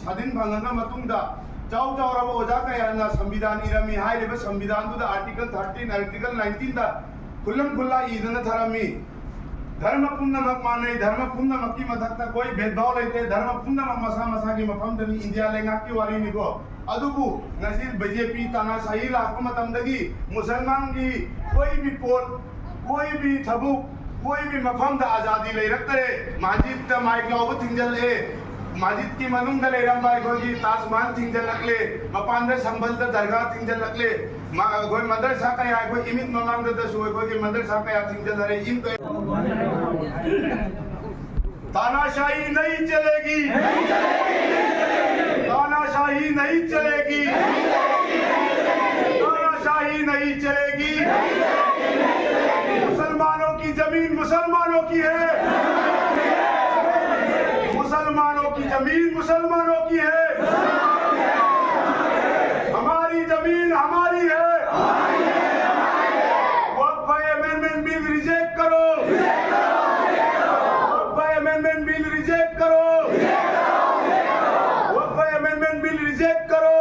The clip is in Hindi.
साधीन फंगा चाउ चाउरब ओजा कयाना संविधान इरमी हाइरेबा संविधान दुदा आर्टिकल 13 आर्टिकल 19 दा खुल्लम खुल्ला ईदना थरमी धर्म पुनमक माने धर्म पुनमक की मधक्ता कोई भेदभाव लेते धर्म पुनमक मसा मसा की मफम दनी इंडिया लेंगा की वारी निको अदुबु नसीब बीजेपी ताना सही लाख मतमदगी मुसलमान की कोई भी पोल कोई भी थबु कोई भी मफम दा आजादी ले रखते माजिद ता माइक लाओ थिंजल ए माजिद की मनुंग दले रंबाई गोजी ताजमान थिंजल लकले मपांदर संबल दा दरगाह थिंजल लकले कोई मदरसा का या कोई इमित ममांग दा सोए कोई मदरसा का या थिंजल रे इन तानाशाही नहीं चलेगी तानाशाही नहीं चलेगी तानाशाही नहीं चलेगी मुसलमानों की जमीन मुसलमानों की है मुसलमानों की जमीन मुसलमानों की है हमारी जमीन हमारी है वक्फ अमेंडमेंट बिल रिजेक्ट करो वक्फ अमेंडमेंट बिल रिजेक्ट करो वक्फ अमेंडमेंट बिल रिजेक्ट करो